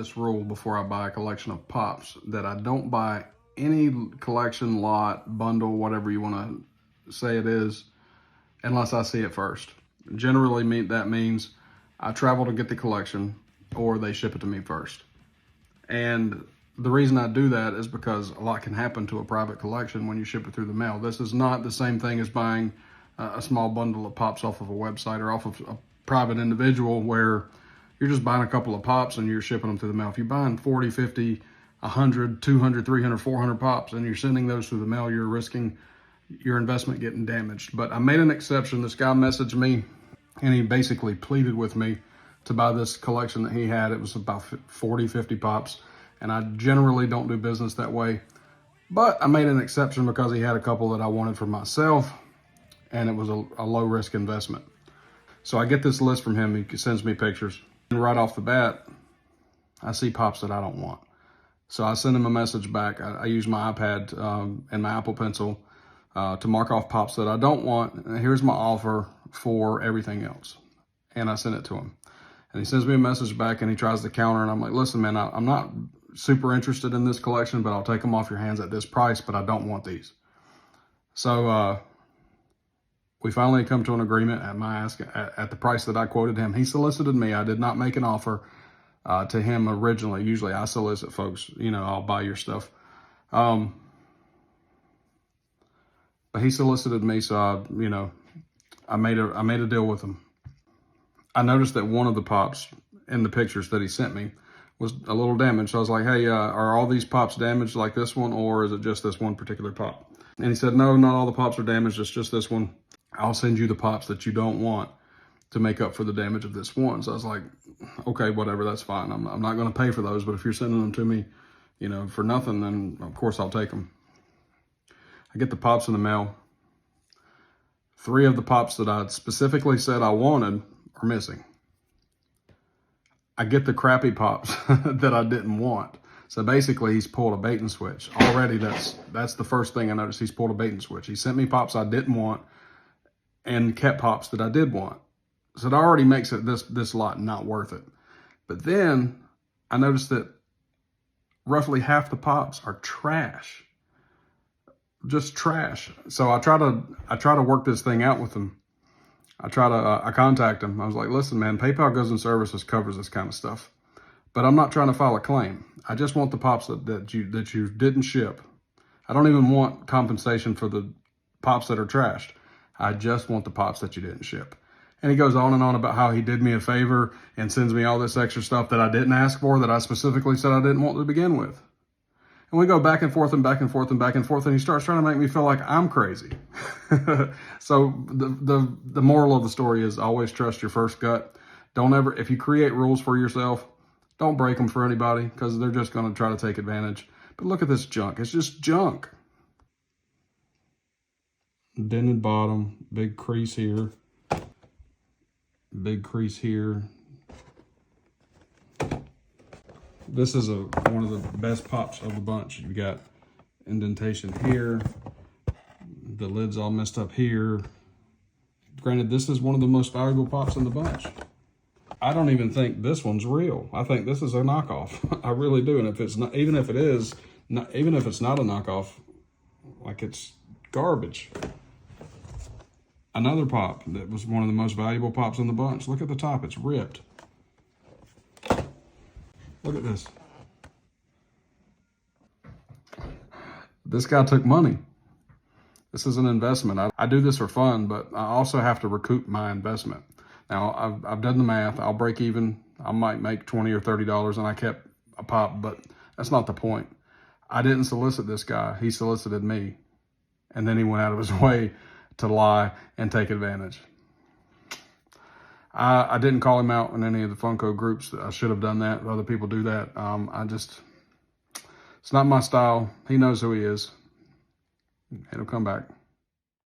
this rule before I buy a collection of Pops, that I don't buy any collection, lot, bundle, whatever you want to say it is, unless I see it first. Generally, that means I travel to get the collection or they ship it to me first. And the reason I do that is because a lot can happen to a private collection when you ship it through the mail. This is not the same thing as buying a small bundle of Pops off of a website or off of a private individual where you're just buying a couple of Pops and you're shipping them through the mail. If you're buying 40, 50, 100, 200, 300, 400 Pops and you're sending those through the mail, you're risking your investment getting damaged. But I made an exception. This guy messaged me and he basically pleaded with me to buy this collection that he had. It was about 40, 50 Pops. And I generally don't do business that way. But I made an exception because he had a couple that I wanted for myself. And it was a low risk investment. So I get this list from him. He sends me pictures. And right off the bat, I see Pops that I don't want. So I send him a message back. I use my iPad and my Apple Pencil to mark off Pops that I don't want. And here's my offer for everything else. And I send it to him. And he sends me a message back and he tries to counter. And I'm like, listen, man, I'm not super interested in this collection, but I'll take them off your hands at this price, but I don't want these. So we finally come to an agreement at my ask at the price that I quoted him. He solicited me. I did not make an offer to him originally. Usually I solicit folks, you know, I'll buy your stuff. But he solicited me, so I made a deal with him. I noticed that one of the Pops in the pictures that he sent me was a little damaged. So I was like, hey, are all these Pops damaged like this one, or is it just this one particular Pop? And he said, no, not all the Pops are damaged. It's just this one. I'll send you the Pops that you don't want to make up for the damage of this one. So I was like, okay, whatever, that's fine. I'm not going to pay for those, but if you're sending them to me, you know, for nothing, then of course I'll take them. I get the Pops in the mail. 3 of the Pops that I specifically said I wanted are missing. I get the crappy Pops that I didn't want. So basically he's pulled a bait and switch. Already that's the first thing I noticed. He's pulled a bait and switch. He sent me Pops I didn't want and kept Pops that I did want. So it already makes it this lot not worth it. But then I noticed that roughly half the Pops are trash. Just trash. So I try to work this thing out with him. I contact him. I was like, listen, man, PayPal Goods and Services covers this kind of stuff, but I'm not trying to file a claim. I just want the Pops that you didn't ship. I don't even want compensation for the Pops that are trashed. I just want the Pops that you didn't ship. And he goes on and on about how he did me a favor and sends me all this extra stuff that I didn't ask for, that I specifically said I didn't want to begin with. And we go back and forth and back and forth and back and forth, and he starts trying to make me feel like I'm crazy. So the moral of the story is always trust your first gut. Don't ever, if you create rules for yourself, don't break them for anybody, because they're just going to try to take advantage. But look at this junk. It's just junk. Dented bottom, big crease here, big crease here. This is one of the best Pops of the bunch. You got indentation here. The lid's all messed up here. Granted, this is one of the most valuable Pops in the bunch. I don't even think this one's real. I think this is a knockoff. I really do. And if it's not, even if it's not a knockoff, like, it's garbage. Another Pop that was one of the most valuable Pops in the bunch. Look at the top, it's ripped. Look at this. This guy took money. This is an investment. I do this for fun, but I also have to recoup my investment. Now, I've done the math. I'll break even. I might make $20 or $30, and I kept a Pop, but that's not the point. I didn't solicit this guy. He solicited me, and then he went out of his way to lie and take advantage. I didn't call him out in any of the Funko groups. I should have done that. Other people do that. It's not my style. He knows who he is. It'll come back.